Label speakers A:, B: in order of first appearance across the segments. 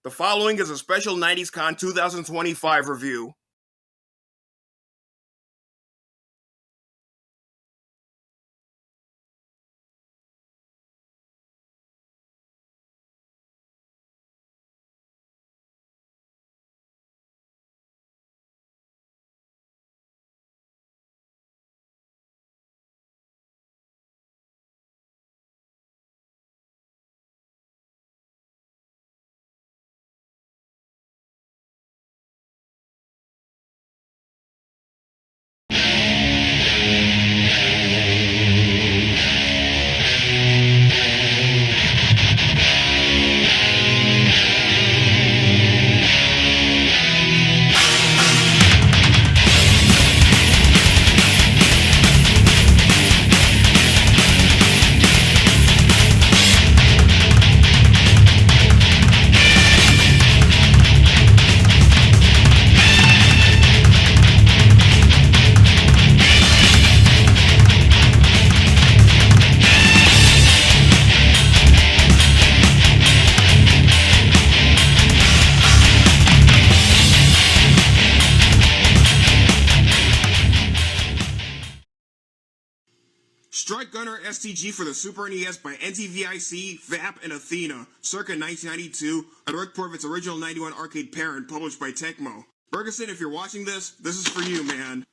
A: The following is a special 90s Con 2025 review. Strike Gunner STG for the Super NES by NTVIC, VAP, and Athena, circa 1992, a direct port of its original 91 arcade parent published by Tecmo. Bergeson, if you're watching this is for you, man.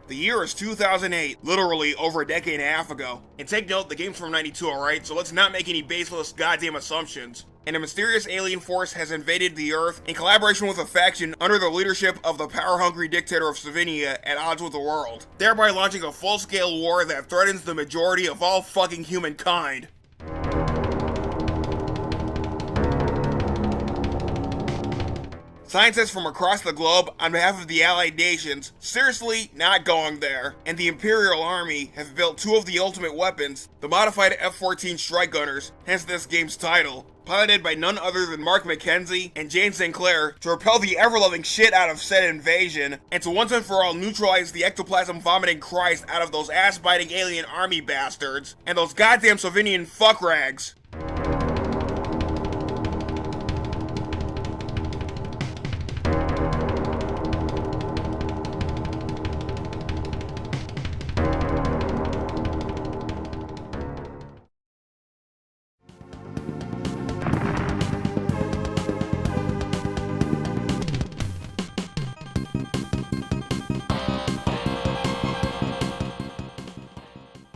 A: The year is 2008, literally over a decade and a half ago. And take note, the game's from 92, alright? So let's not make any baseless goddamn assumptions. And a mysterious alien force has invaded the Earth in collaboration with a faction under the leadership of the power-hungry dictator of Slovenia at odds with the world, thereby launching a full-scale war that threatens the majority of all fucking humankind. Scientists from across the globe, on behalf of the Allied nations, seriously not going there, and the Imperial Army have built two of the ultimate weapons, the modified F-14 Strike Gunners, hence this game's title, piloted by none other than Mark McKenzie and Jane Sinclair to repel the ever-loving shit out of said invasion, and to once and for all neutralize the ectoplasm-vomiting Christ out of those ass-biting alien army bastards, and those goddamn Slovenian fuckrags.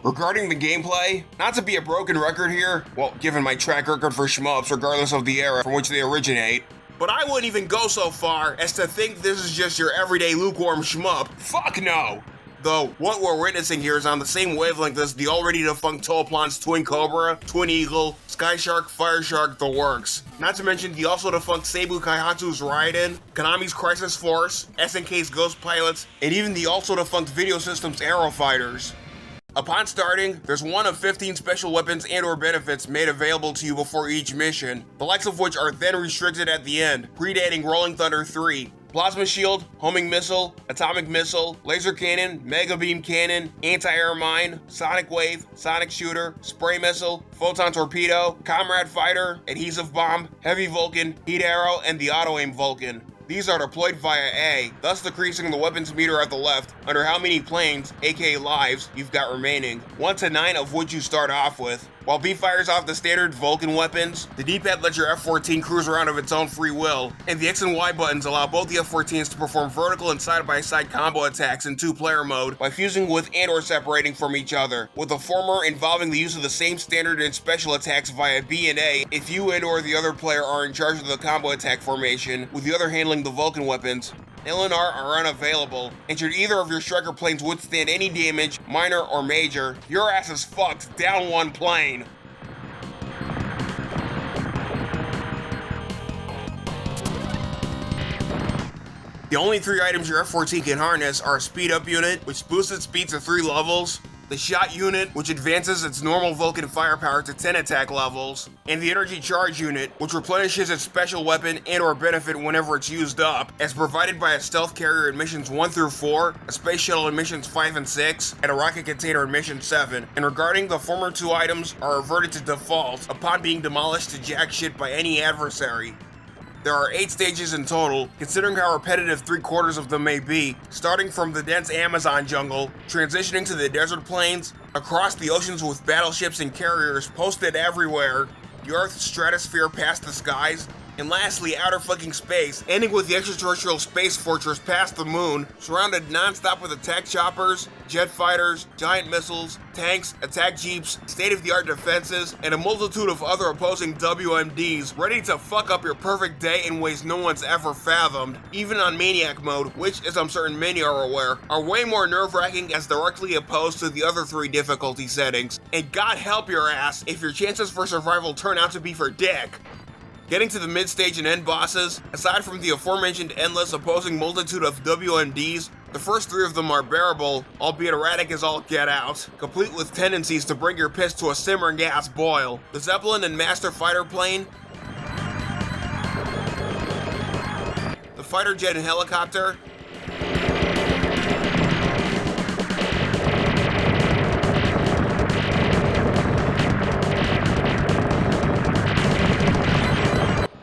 A: Regarding the gameplay, not to be a broken record here, well, given my track record for shmups regardless of the era from which they originate, but I wouldn't even go so far as to think this is just your everyday lukewarm shmup. Fuck no! Though, what we're witnessing here is on the same wavelength as the already defunct Toaplan's Twin Cobra, Twin Eagle, Sky Shark, Fire Shark, the works. Not to mention the also defunct Seibu Kaihatsu's Raiden, Konami's Crisis Force, SNK's Ghost Pilots, and even the also defunct Video Systems Aero Fighters. Upon starting, there's one of 15 special weapons and or benefits made available to you before each mission, the likes of which are then restricted at the end, predating Rolling Thunder 3. Plasma Shield, Homing Missile, Atomic Missile, Laser Cannon, Mega Beam Cannon, Anti-Air Mine, Sonic Wave, Sonic Shooter, Spray Missile, Photon Torpedo, Comrade Fighter, Adhesive Bomb, Heavy Vulcan, Heat Arrow, and the Auto-Aim Vulcan. These are deployed via A, thus decreasing the weapons meter at the left under how many planes, aka lives, you've got remaining, 1 to 9 of which you start off with. While B fires off the standard Vulcan weapons, the D-pad lets your F-14 cruise around of its own free will, and the X and Y buttons allow both the F-14s to perform vertical and side-by-side combo attacks in two-player mode by fusing with and or separating from each other, with the former involving the use of the same standard and special attacks via B and A if you and or the other player are in charge of the combo attack formation, with the other handling the Vulcan weapons. LNR are unavailable, and should either of your striker planes withstand any damage, minor or major, your ass is fucked down one plane. The only 3 items your F-14 can harness are a speed up unit, which boosts its speed to 3 levels, the Shot Unit, which advances its normal Vulcan firepower to 10 attack levels, and the Energy Charge Unit, which replenishes its special weapon and or benefit whenever it's used up, as provided by a stealth carrier in missions 1 through 4, a space shuttle in missions 5 and 6, and a rocket container in mission 7. And regarding the former two items, are reverted to default upon being demolished to jack shit by any adversary. There are 8 stages in total, considering how repetitive 3/4 of them may be, starting from the dense Amazon jungle, transitioning to the desert plains, across the oceans with battleships and carriers posted everywhere, the Earth's stratosphere past the skies, and lastly outer fucking space, ending with the extraterrestrial space fortress past the moon, surrounded non-stop with attack choppers, jet fighters, giant missiles, tanks, attack jeeps, state-of-the-art defenses, and a multitude of other opposing WMDs ready to fuck up your perfect day in ways no one's ever fathomed, even on Maniac mode, which, as I'm certain many are aware, are way more nerve-wracking as directly opposed to the other 3 difficulty settings. And God help your ass if your chances for survival turn out to be for dick. Getting to the mid-stage and end bosses, aside from the aforementioned endless opposing multitude of WMDs, the first 3 of them are bearable, albeit erratic as all get out, complete with tendencies to bring your piss to a simmering gas boil. The Zeppelin and Master Fighter plane, the fighter jet and helicopter,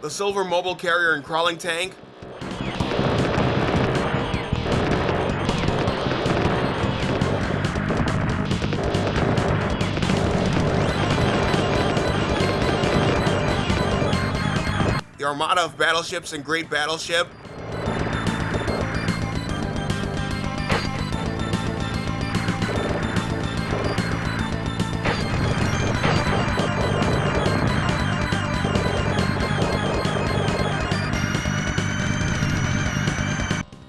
A: the Silver mobile carrier and crawling tank, the armada of battleships and Great Battleship,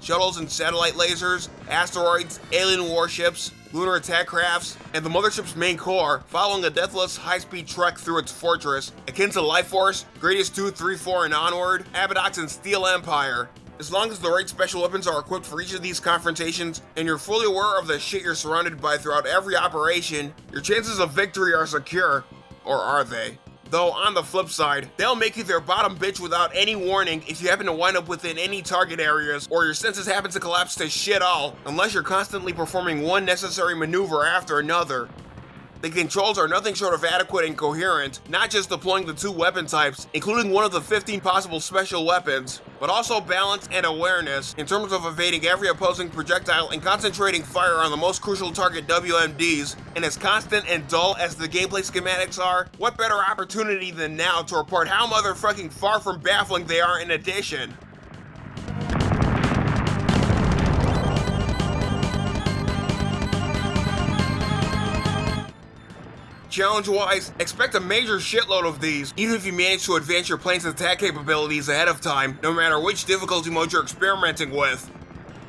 A: shuttles and satellite lasers, asteroids, alien warships, lunar attack crafts, and the mothership's main core, following a deathless high-speed trek through its fortress, akin to Life Force, Gradius 2, 3, 4, and onward, Abadox, and Steel Empire. As long as the right special weapons are equipped for each of these confrontations, and you're fully aware of the shit you're surrounded by throughout every operation, your chances of victory are secure. Or are they? Though, on the flip side, they'll make you their bottom bitch without any warning if you happen to wind up within any target areas, or your senses happen to collapse to shit all, unless you're constantly performing one necessary maneuver after another. The controls are nothing short of adequate and coherent, not just deploying the 2 weapon types, including one of the 15 possible special weapons, but also balance and awareness in terms of evading every opposing projectile and concentrating fire on the most crucial target WMDs. And as constant and dull as the gameplay schematics are, what better opportunity than now to report how motherfucking far from baffling they are in addition. Challenge-wise, expect a major shitload of these, even if you manage to advance your plane's attack capabilities ahead of time, no matter which difficulty mode you're experimenting with.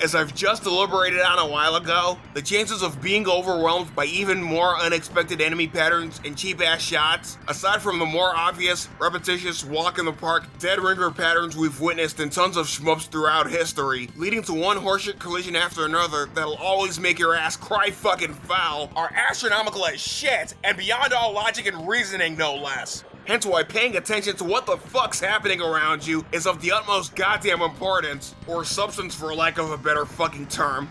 A: As I've just deliberated on a while ago, the chances of being overwhelmed by even more unexpected enemy patterns and cheap-ass shots, aside from the more obvious, repetitious walk-in-the-park, dead-ringer patterns we've witnessed in tons of shmups throughout history, leading to one horseshit collision after another that'll always make your ass cry fucking foul, are astronomical as shit, and beyond all logic and reasoning, no less. Hence why paying attention to what the fuck's happening around you is of the utmost goddamn importance, or substance for lack of a better fucking term.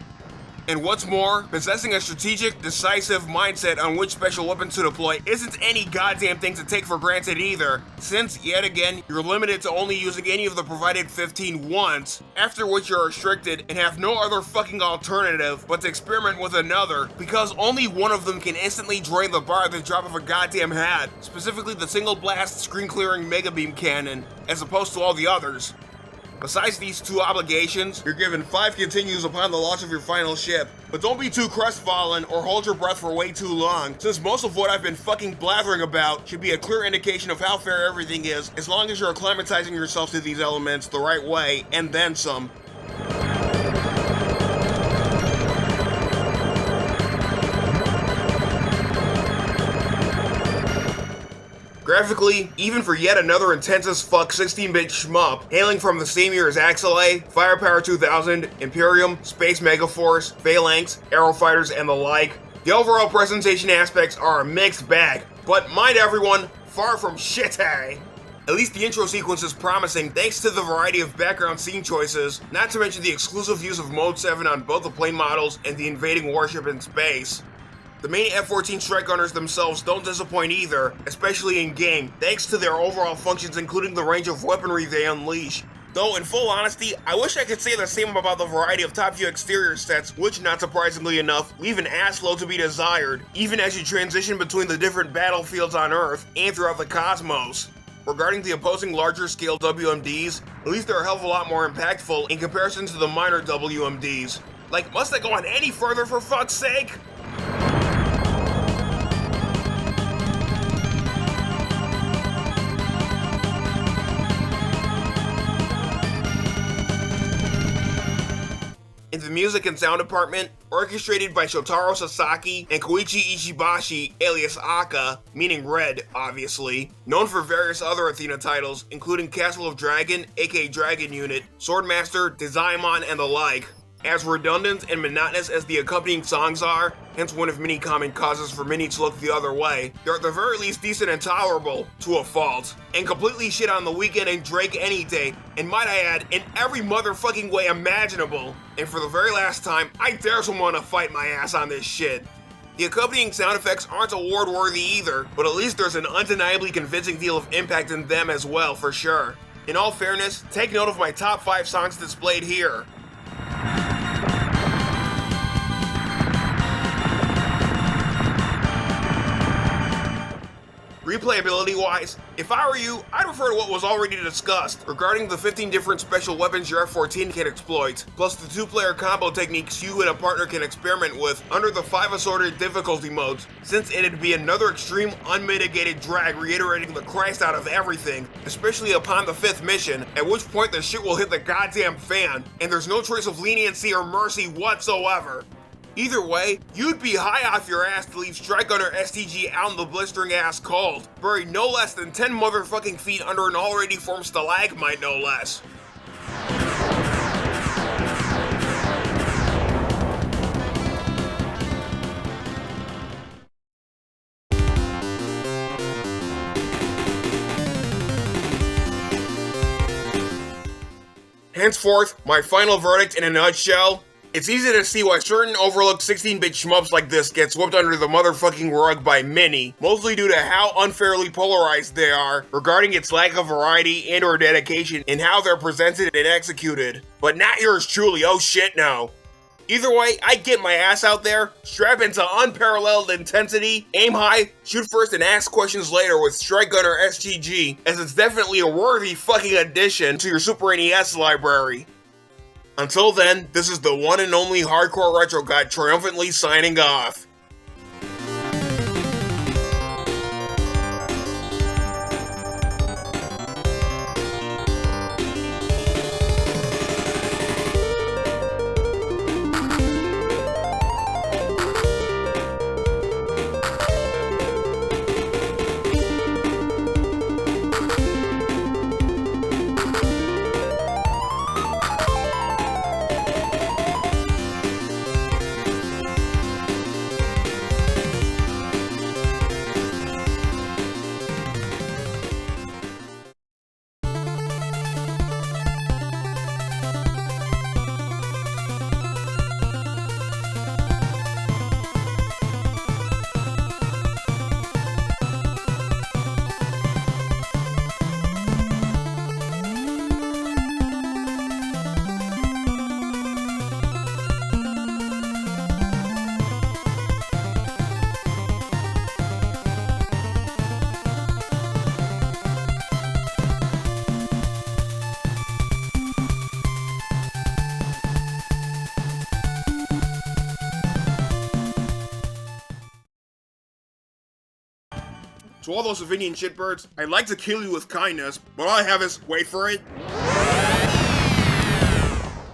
A: And what's more, possessing a strategic, decisive mindset on which special weapons to deploy isn't any goddamn thing to take for granted either, since, yet again, you're limited to only using any of the provided 15 once, after which you're restricted and have no other fucking alternative but to experiment with another, because only one of them can instantly drain the bar at the drop of a goddamn hat, specifically the single blast screen-clearing Mega Beam Cannon, as opposed to all the others. Besides these 2 obligations, you're given 5 continues upon the launch of your final ship. But don't be too crestfallen or hold your breath for way too long, since most of what I've been fucking blathering about should be a clear indication of how fair everything is, as long as you're acclimatizing yourself to these elements the right way, and then some. Graphically, even for yet another intense as fuck 16-bit shmup, hailing from the same year as Axelay, Firepower 2000, Imperium, Space Megaforce, Phalanx, Aerofighters, and the like, The overall presentation aspects are a mixed bag, but mind everyone, far from shitty. At least the intro sequence is promising thanks to the variety of background scene choices, not to mention the exclusive use of Mode 7 on both the plane models and the invading warship in space. The main F-14 strike gunners themselves don't disappoint either, especially in game, thanks to their overall functions including the range of weaponry they unleash. Though, in full honesty, I wish I could say the same about the variety of top view exterior sets, which, not surprisingly enough, leave an assload to be desired, even as you transition between the different battlefields on Earth and throughout the cosmos. Regarding the opposing larger scale WMDs, at least they're a hell of a lot more impactful in comparison to the minor WMDs. Like, must I go on any further for fuck's sake? In the music and sound department, orchestrated by Shotaro Sasaki and Koichi Ishibashi, alias Akka, meaning Red, obviously, known for various other Athena titles, including Castle of Dragon, aka Dragon Unit, Swordmaster, Desaimon, and the like. As redundant and monotonous as the accompanying songs are, hence one of many common causes for many to look the other way, they're at the very least decent and tolerable, to a fault, and completely shit on The Weeknd and Drake any day, and might I add, in every motherfucking way imaginable. And for the very last time, I dare someone to fight my ass on this shit. The accompanying sound effects aren't award-worthy either, but at least there's an undeniably convincing deal of impact in them as well, for sure. In all fairness, take note of my top 5 songs displayed here. Replayability-wise, if I were you, I'd refer to what was already discussed regarding the 15 different special weapons your F-14 can exploit, plus the 2-player combo techniques you and a partner can experiment with under the 5 assorted difficulty modes, since it'd be another extreme, unmitigated drag reiterating the Christ out of everything, especially upon the 5th mission, at which point the shit will hit the goddamn fan, and there's no trace of leniency or mercy whatsoever. Either way, you'd be high off your ass to leave Strike Gunner STG out in the blistering ass cold, buried no less than 10 motherfucking feet under an already formed stalagmite, no less. Henceforth, my final verdict in a nutshell: it's easy to see why certain overlooked 16-bit shmups like this get swept under the motherfucking rug by many, mostly due to how unfairly polarized they are regarding its lack of variety and or dedication in how they're presented and executed. But not yours truly, oh shit no. Either way, I get my ass out there, strap into unparalleled intensity, aim high, shoot first and ask questions later with Strike Gunner STG, as it's definitely a worthy fucking addition to your Super NES library. Until then, this is the one and only Hardcore Retro God triumphantly signing off. To all those Savinian shitbirds, I'd like to kill you with kindness, but all I have is, wait for it.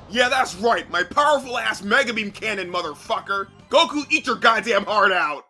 A: Yeah, that's right, my powerful ass Mega Beam Cannon, motherfucker! Goku, eat your goddamn heart out!